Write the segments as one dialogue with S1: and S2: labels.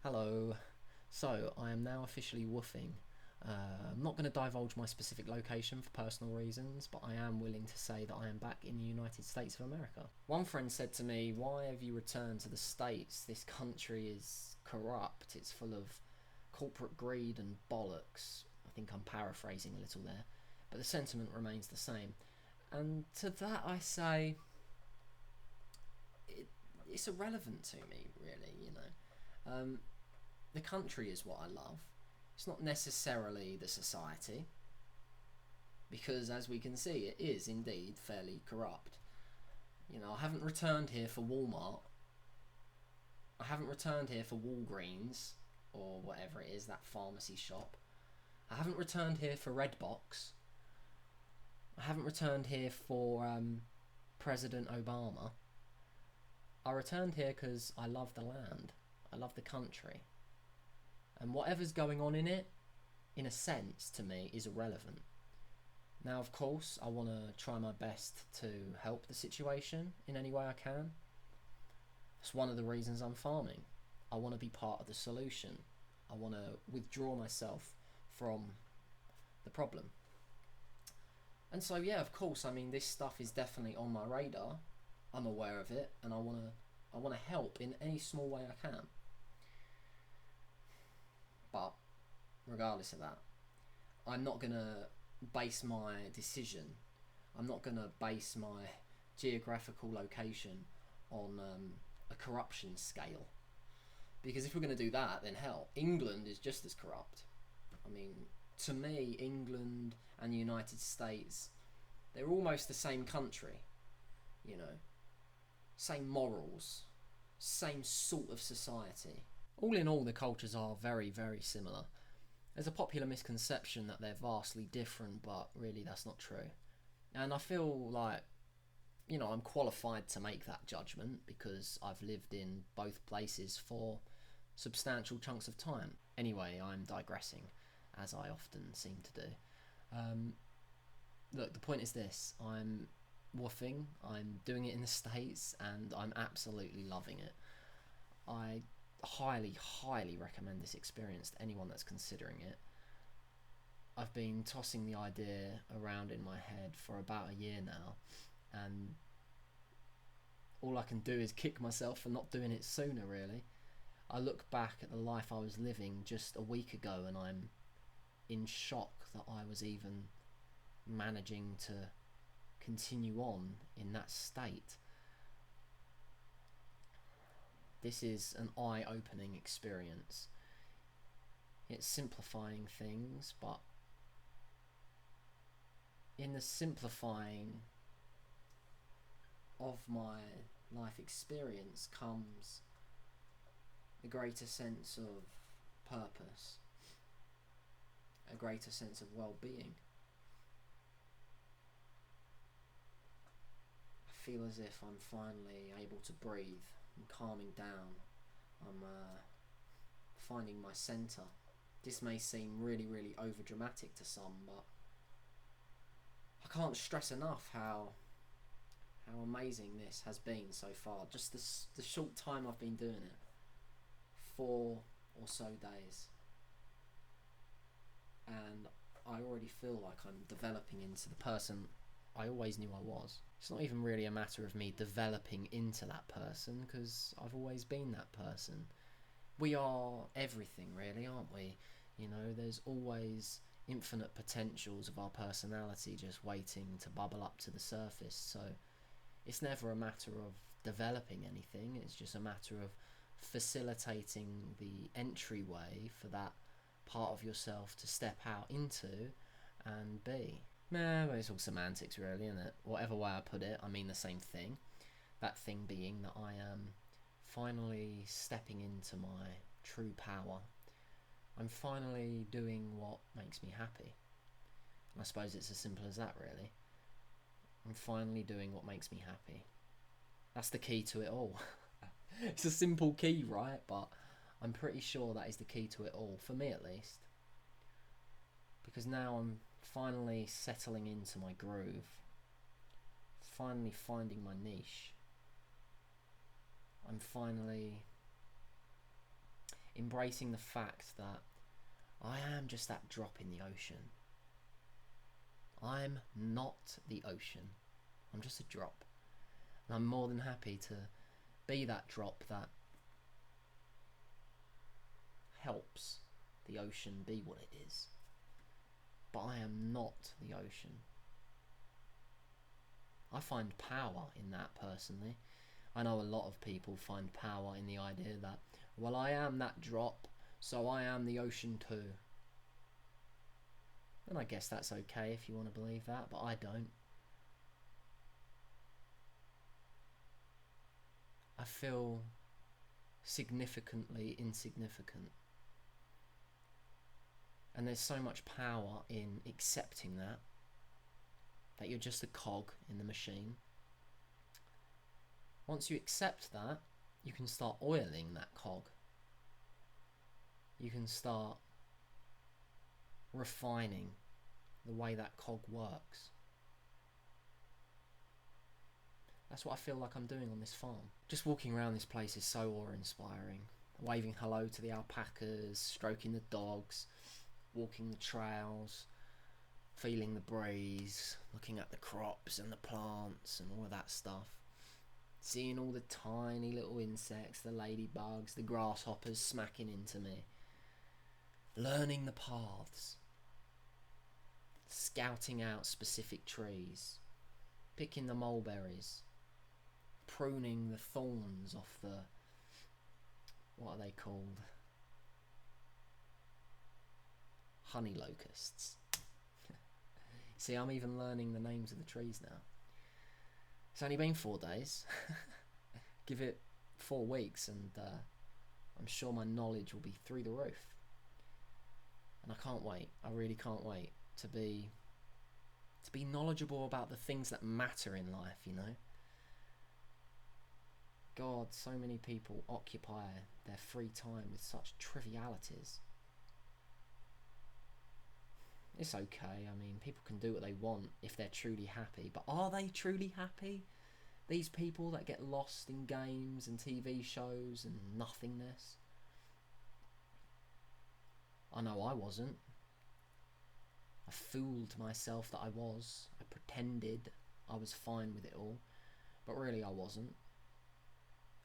S1: Hello. So, I am now officially woofing. I'm not going to divulge my specific location for personal reasons, but I am willing to say that I am back in the United States of America. One friend said to me, "Why have you returned to the States? This country is corrupt, it's full of corporate greed and bollocks." I think I'm paraphrasing a little there, but the sentiment remains the same. And to that I say, it's irrelevant to me, really. The country is what I love. It's not necessarily the society, because as we can see, it is indeed fairly corrupt. I haven't returned here for Walmart. I haven't returned here for Walgreens, or whatever it is, that pharmacy shop. I haven't returned here for Redbox. I haven't returned here for President Obama. I returned here because I love the land. I love the country. And whatever's going on in it, in a sense, to me, is irrelevant. Now, of course, I want to try my best to help the situation in any way I can. It's one of the reasons I'm farming. I want to be part of the solution. I want to withdraw myself from the problem. And so, yeah, of course, this stuff is definitely on my radar. I'm aware of it, and I want to help in any small way I can. But regardless of that, I'm not going to base my decision, I'm not going to base my geographical location on a corruption scale. Because if we're going to do that, then hell, England is just as corrupt. To me, England and the United States, they're almost the same country. Same morals, same sort of society. All in all, the cultures are very, very similar. There's a popular misconception that they're vastly different, but really that's not true. And I feel like, I'm qualified to make that judgment because I've lived in both places for substantial chunks of time. Anyway, I'm digressing, as I often seem to do. Look, the point is this: I'm woofing, I'm doing it in the States, and I'm absolutely loving it. I highly recommend this experience to anyone that's considering it. I've been tossing the idea around in my head for about a year now, and all I can do is kick myself for not doing it sooner, really. I look back at the life I was living just a week ago and I'm in shock that I was even managing to continue on in that state. This is an eye-opening experience. It's simplifying things, but in the simplifying of my life experience comes a greater sense of purpose, a greater sense of well-being. I feel as if I'm finally able to breathe. I'm calming down. I'm finding my centre. This may seem really, really over-dramatic to some, but I can't stress enough how amazing this has been so far. Just the short time I've been doing it. 4 or so days. And I already feel like I'm developing into the person I always knew I was. It's not even really a matter of me developing into that person, because I've always been that person. We are everything, really, aren't we? There's always infinite potentials of our personality just waiting to bubble up to the surface. So it's never a matter of developing anything, it's just a matter of facilitating the entryway for that part of yourself to step out into and be. But it's all semantics, really, isn't it? Whatever way I put it, I mean the same thing. That thing being that I am finally stepping into my true power. I'm finally doing what makes me happy. And I suppose it's as simple as that, really. I'm finally doing what makes me happy. That's the key to it all. It's a simple key, right? But I'm pretty sure that is the key to it all, for me at least. Because now I'm finally settling into my groove, finally finding my niche. I'm finally embracing the fact that I am just that drop in the ocean. I'm not the ocean. I'm just a drop. And I'm more than happy to be that drop that helps the ocean be what it is. But I am not the ocean. I find power in that personally. I know a lot of people find power in the idea that, well, I am that drop, so I am the ocean too. And I guess that's okay if you want to believe that, but I don't. I feel significantly insignificant. And there's so much power in accepting that you're just a cog in the machine. Once you accept that, you can start oiling that cog. You can start refining the way that cog works. That's what I feel like I'm doing on this farm. Just walking around this place is so awe-inspiring. Waving hello to the alpacas, stroking the dogs, walking the trails, feeling the breeze, looking at the crops and the plants and all of that stuff. Seeing all the tiny little insects, the ladybugs, the grasshoppers smacking into me. Learning the paths. Scouting out specific trees. Picking the mulberries. Pruning the thorns off the... what are they called? Honey locusts. See, I'm even learning the names of the trees now. It's only been 4 days. Give it 4 weeks and I'm sure my knowledge will be through the roof. And I can't wait. I really can't wait to be knowledgeable about the things that matter in life, you know. God, so many people occupy their free time with such trivialities. It's okay, I mean, people can do what they want if they're truly happy, but are they truly happy? These people that get lost in games and TV shows and nothingness? I know I wasn't. I fooled myself that I was. I pretended I was fine with it all, but really I wasn't.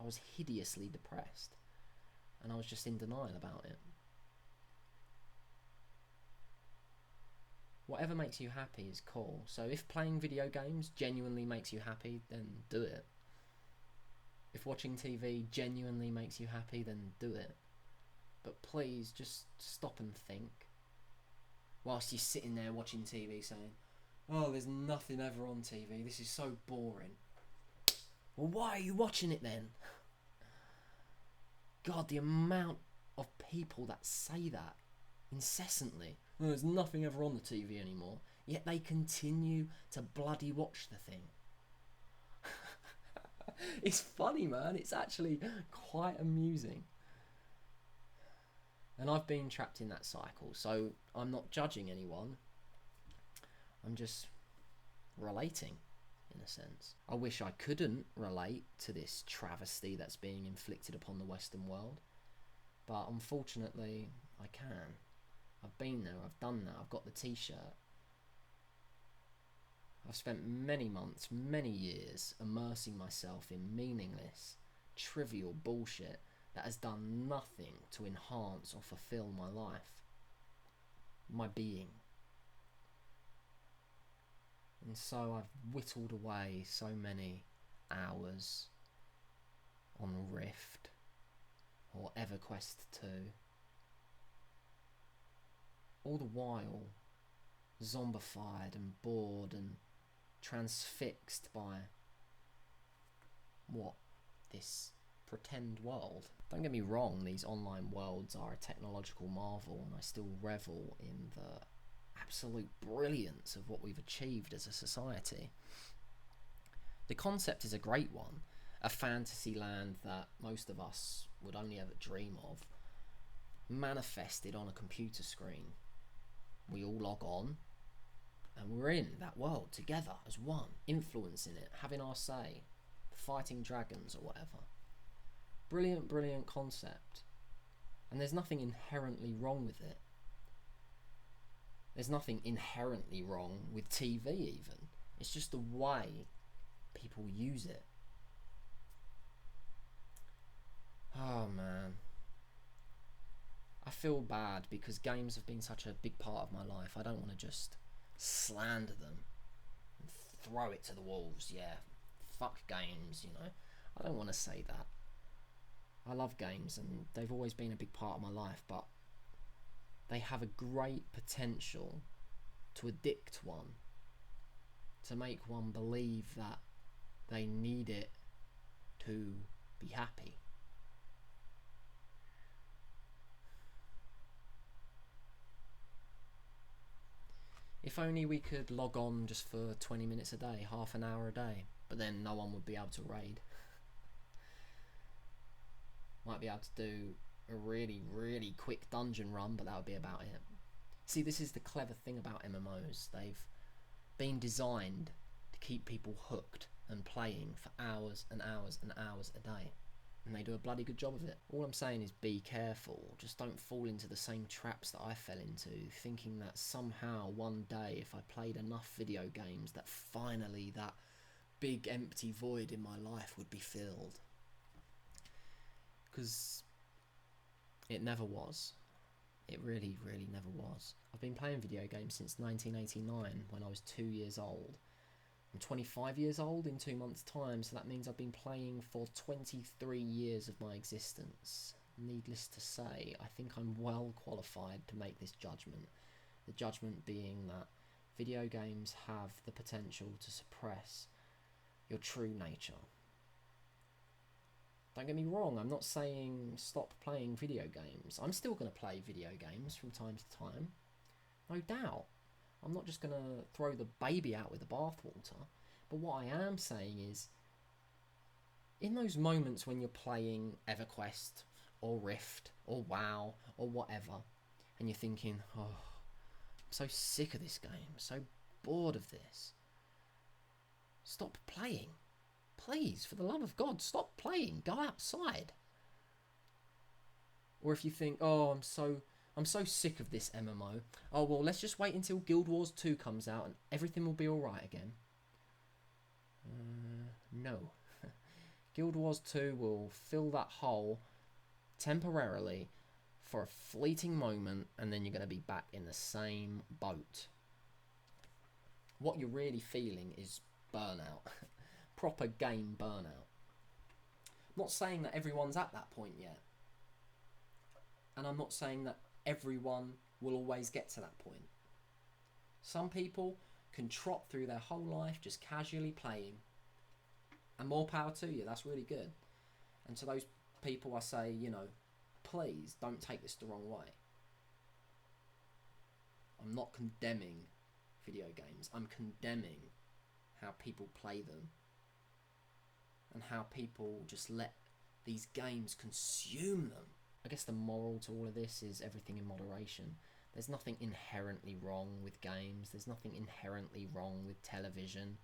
S1: I was hideously depressed, and I was just in denial about it. Whatever makes you happy is cool. So if playing video games genuinely makes you happy, then do it. If watching TV genuinely makes you happy, then do it. But please, just stop and think. Whilst you're sitting there watching TV saying, oh, there's nothing ever on TV, this is so boring. Well, why are you watching it then? God, the amount of people that say that incessantly. Oh, there's nothing ever on the TV anymore, yet they continue to bloody watch the thing. It's funny, man. It's actually quite amusing. And I've been trapped in that cycle, so I'm not judging anyone. I'm just relating, in a sense. I wish I couldn't relate to this travesty that's being inflicted upon the Western world, but unfortunately, I can. I've been there, I've done that, I've got the t-shirt. I've spent many months, many years immersing myself in meaningless, trivial bullshit that has done nothing to enhance or fulfill my life, my being. And so I've whittled away so many hours on Rift or EverQuest 2, all the while zombified and bored and transfixed by what? This pretend world. Don't get me wrong, these online worlds are a technological marvel, and I still revel in the absolute brilliance of what we've achieved as a society. The concept is a great one, a fantasy land that most of us would only ever dream of, manifested on a computer screen. We all log on, and we're in that world together as one, influencing it, having our say, fighting dragons or whatever. Brilliant, brilliant concept. And there's nothing inherently wrong with it. There's nothing inherently wrong with TV even. It's just the way people use it. Oh man. I feel bad because games have been such a big part of my life. I don't want to just slander them and throw it to the wolves. Yeah, fuck games, you know. I don't want to say that. I love games and they've always been a big part of my life, but they have a great potential to addict one, to make one believe that they need it to be happy. If only we could log on just for 20 minutes a day, half an hour a day, but then no one would be able to raid. Might be able to do a really, really quick dungeon run, but that would be about it. See, this is the clever thing about MMOs. They've been designed to keep people hooked and playing for hours and hours and hours a day. And they do a bloody good job of it. All I'm saying is be careful. Just don't fall into the same traps that I fell into, thinking that somehow one day if I played enough video games that finally that big empty void in my life would be filled. Because it never was. It really, really never was. I've been playing video games since 1989 when I was 2 years old. I'm 25 years old in 2 months' time, so that means I've been playing for 23 years of my existence. Needless to say, I think I'm well qualified to make this judgment. The judgment being that video games have the potential to suppress your true nature. Don't get me wrong, I'm not saying stop playing video games. I'm still going to play video games from time to time. No doubt. I'm not just going to throw the baby out with the bathwater. But what I am saying is, in those moments when you're playing EverQuest or Rift or WoW or whatever, and you're thinking, oh, I'm so sick of this game, so bored of this. Stop playing. Please, for the love of God, stop playing. Go outside. Or if you think, oh, I'm so sick of this MMO. Oh, well, let's just wait until Guild Wars 2 comes out and everything will be alright again. No. Guild Wars 2 will fill that hole temporarily for a fleeting moment, and then you're going to be back in the same boat. What you're really feeling is burnout. Proper game burnout. I'm not saying that everyone's at that point yet. And I'm not saying that everyone will always get to that point. Some people can trot through their whole life just casually playing. And more power to you, that's really good. And to those people I say, you know, please don't take this the wrong way. I'm not condemning video games. I'm condemning how people play them. And how people just let these games consume them. I guess the moral to all of this is everything in moderation. There's nothing inherently wrong with games. There's nothing inherently wrong with television.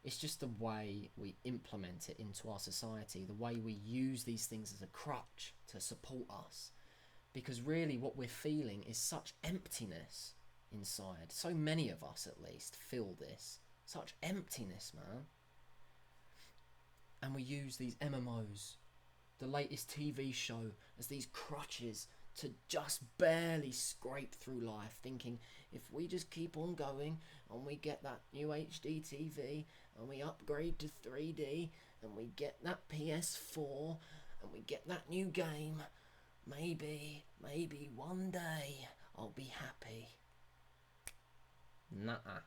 S1: It's just the way we implement it into our society, the way we use these things as a crutch to support us. Because really what we're feeling is such emptiness inside. So many of us, at least, feel this. Such emptiness, man. And we use these MMOs, the latest TV show, as these crutches to just barely scrape through life, thinking if we just keep on going and we get that new HD TV and we upgrade to 3D and we get that PS4 and we get that new game, maybe one day I'll be happy. Nuh-uh.